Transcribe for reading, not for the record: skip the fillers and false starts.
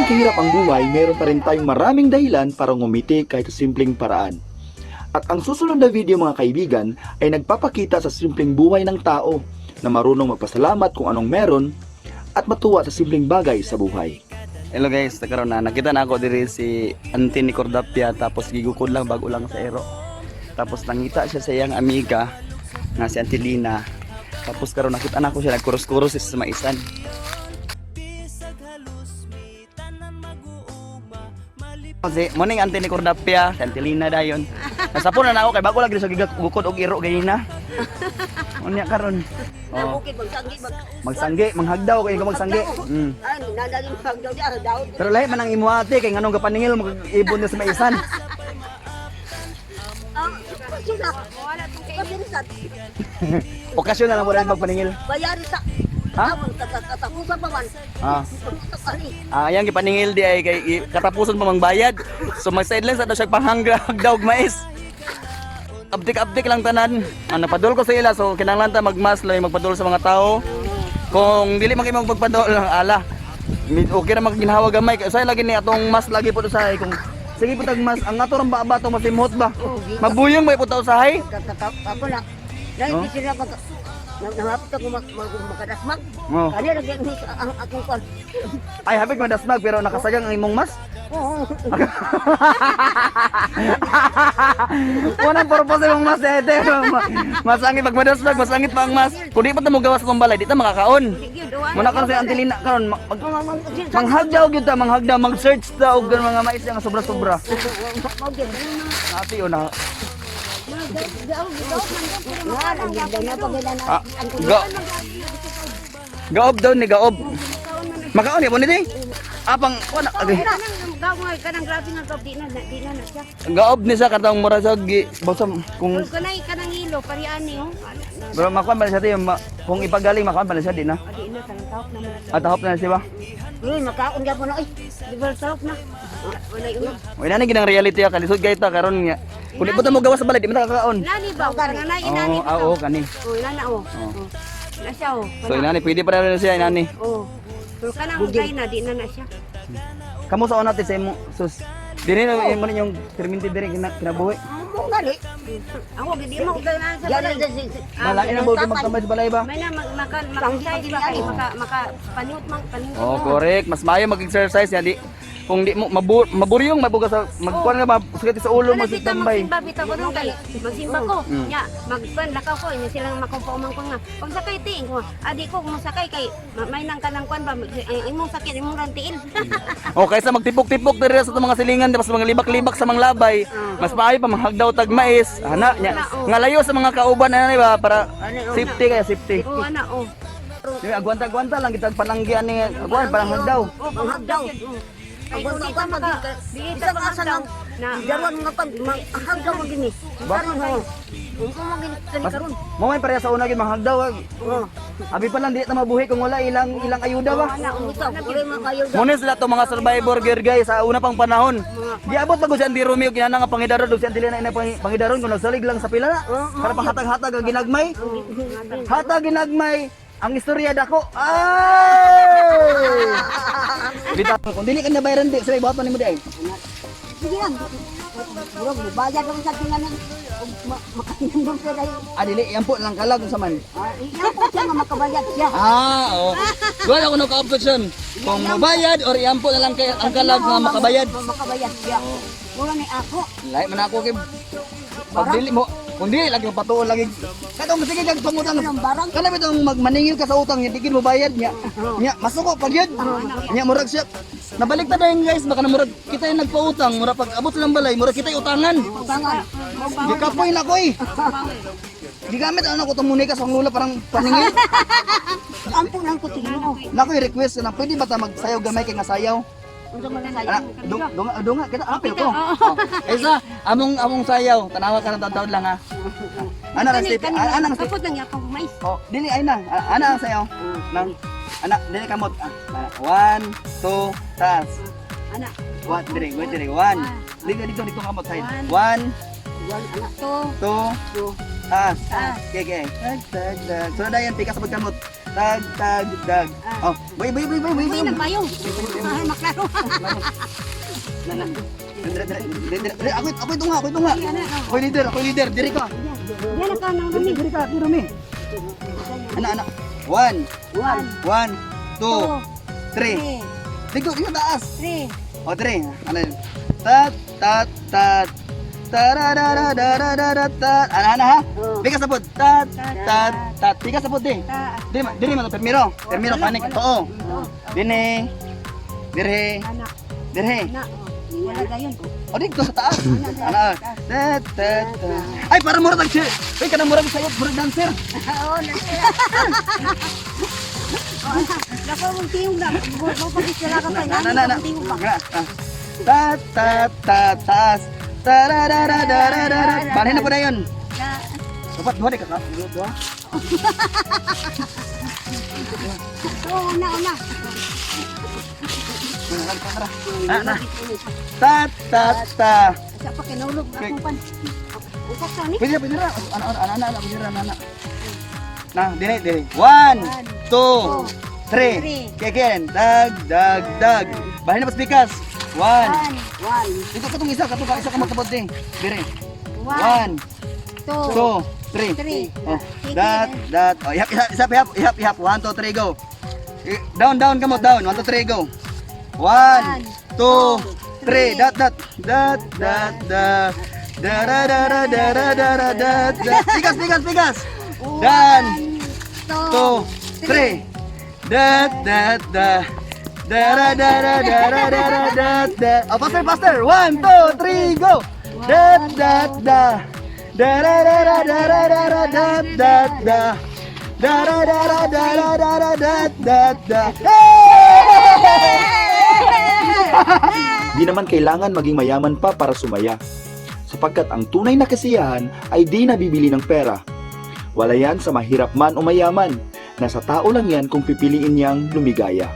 kahirap ang buhay, meron pa rin tayong maraming dahilan para ngumiti kahit sa simpleng paraan. At ang susunod na video mga kaibigan ay nagpapakita sa simpleng buhay ng tao na marunong magpasalamat kung anong meron at matuwa sa simpleng bagay sa buhay. Hello guys, nagkaroon na. Nakita na ako diri si Auntie ni Cordapia, tapos gigukod lang bago lang sa ero. Tapos nangita siya sa iyang amiga na si Auntie Lina. Tapos karon nakita na ako siya nagkuros-kuros sa maisan. Kasi morning Auntie ni Cordapia, si Auntie Lina dayon. Nasapon na ako kay bago lang sa gigukod og iro ganina. Unya karon. Oh. Magsanggi, manghagdaw kayo ka magsanggi. Ay, nadaling magdaw di ara daw. Pero lahi man ang imuhati kay nganong kapaningil mag-ibon niya sa maisan. Sila. Wala tong kay Okasyon na lang mo rin magpaningil. bayari sa. Ha? Katapusan pa man. Yang gipaningil di ay kay katapusan pa mang bayad. So may sidelines daw siya panghagdaw og mais. Update lang tanan. Napadol ko sa ila so kinahanglan ta magmas lang magpadol sa mga tao. Kung dili man kay magpadol ala. Okay ra magginhawa gamay. Say lagi ni atong mas lagi po usahay kung sige po tag mas ang ato rang bato masimhot ba. Mabuyong ba po ta usahay? Ako na. Dahil di sila nahapit ako makadasmag. Kanya lagi ang akong kwan. Ay hapit madasmag pero nakasagang ang imong mas. Oo. Unang purpose ng mas ete. Masangit pag madasmag, masangit pa ang mas. Kung di pa ta mo gawas sa balay, di ta makakaon. Muna karon sa Auntie Lina karon manghagdaw gyud ta, manghagdaw, mag-search ta og mga mais nga sobra-sobra. Ati una. Gaob daw ni gaob. Makaon ni mo ni apang wala agi. Kanang grabe nga gaob di na siya. Gaob ni sa katong mura sa basta kung Kanay kanang ilo pariani oh. pero makuan pa siya tiyo kung ipagaling makuan pa siya di na. Adi na kanang tawag na mo. At tahop na siya ba? Makaon gyud mo na di ba tawag na. Wala uno. Wala na ginang reality ya kalisod kay ta karon nga. Kung di mo gawas sa balay di mo nakakaon. Nani ba? Kanang inani. Oo, kani. Oh, inana oh. Na siya oh. So inani pwede pa rin siya inani. Oh. Pero kanang hugay na di na siya. Kamo sa natin sa imo sus. Dili na mo yung perminted diri kinabuhi. Mo gali. Ako di mo hugay na sa balay. Balay na buhi magtambay sa balay ba? May na maka-exercise ba kay maka paniut man paniut. Oh, correct. Mas maayo mag-exercise ya di. Kung di mo maburyong mabuga sa magkuan nga masakit sa ulo mo sa tambay. Magsimba bitaw ko nung kay magsimba ko. Nya magpan lakaw ko nya silang makumpa ko nga. Pag sakay tiing ko. Adi ko kung sakay kay may nang kanang kwan ba imong sakit imong rantiin. O kaysa magtipok-tipok diri sa mga silingan tapos mga libak-libak sa mga labay. Mas maayo pa manghagdaw tag mais. Ana nya nga layo sa mga kauban ana ba para safety kaya safety. Oh ana oh. Di agwanta-gwanta lang kita pananggian ni agwan parang hagdaw. Oh panghagdaw. Ay, hindi ka isa ka asa lang na daruan nga pag hagdaw mo gini. Karon ho. Kung mo gini karon. Mo may pareha sa una gid manghagdaw. Oh. Abi pa lang di ta mabuhi kung wala ilang ayuda ba. Ana umitaw uri man kayo. Muna sila to mga survivor gear guys sa una pang panahon. Giabot bago si Andy Romeo kinana nga pangidaron do si Andy Lina ina pangidaron kuno salig lang sa pila na. Para pang hatag-hatag ang ginagmay. Hatag ginagmay. Ang istorya dako. Ay! Bitaw kung dili ka na bayaran di, sila ibaton nimo di ay. Sige lang. Bro, bayad lang sa tinganan. Makainom sa dai. Dili yan po lang kalag sa man. Iyan po siya nga makabayad siya. Oo. Wala ko no ka-option. Kung mabayad or iampo na lang kay ang kalag nga makabayad. Makabayad siya. Wala ni ako. Lahi man ako kay pag dili mo kung di lagi patuon lagi. Katong sige kag pangutang. Kana bitong magmaningil ka sa utang nya digin mo bayad nya. Nya masuko pag yun. Nya murag siya. Nabalik ta dayon guys baka na murag kita yung nagpautang murag pag abot silang balay murag kita utangan. Utangan. Di kapoy na ko eh. Di gamit ano ko tong munika sa lula parang paningil. Ampun lang ko tingin. Nako request na pwede ba ta magsayaw gamay kay nga sayaw? Unsa man Ana, sayo? dunga kita apil ko. Isa among sayaw tanawa ka ng taon lang ha. Ana ra step ana step. Kapot lang yakang mais. Oh, dili ay na. Ana ang sayaw. Nang ana dili kamot. 1 2 taas. Ana. What diri, wait diri. 1. Dito kamot side. 1 Anak to. 2 taas. Okay. So dayan pika sa pagkamot. Tag, tag, tag. Oh, bay. Uy, nagbayong. Ay, maklaro. Ako ito nga. Ako leader. Diri ka. Yan ka nang rami. Diri Rami. Anak. 1, 2, 3. Tigo, yung taas. 3. O, 3. Ano yun? Tat. Tarararararararat. Ano ha? Bigas na po. Tat. Bigas na po, di. Diri mo, permiro, panik. Oo. Dine. Dirhe. Anak. Dirhe. Na. Wala gayon. O, dito sa taas. Ano? Tat. Ay, para murag nag-share. Ay, kanang murag sa'yo, murag dancer. Oo, nasira. Dako mong tiyong na. Mapagkisala ka pa. Tiyong pa. Tat. Taas. Tararararararat. Paano na po na yun? Dapat doon ka ka. Doon. Oo, una. Tat. Sa pa kinulog na akong pan. Usak sa ni. Pwede na. Anak. Nah, dini. 1, 2, 3. Again. Dag. Bahin na pas bigas. 1. 1. Ito katong isa ka magtabot din. Dire. 1. 1, 2, 3. Oh, that. Oh, ihap. 1, 2, 3, go. Down, come on, down. 1, 2, 3, go. 1, 2, 3. Dat. Bigas. Dan. 2, 3. Dat. Oh, faster. 1, 2, 3, go. Di naman kailangan maging mayaman pa para sumaya, sapagkat ang tunay na kasiyahan ay di nabibili ng pera. Wala yan sa mahirap man o mayaman, nasa tao lang yan kung pipiliin niyang lumigaya.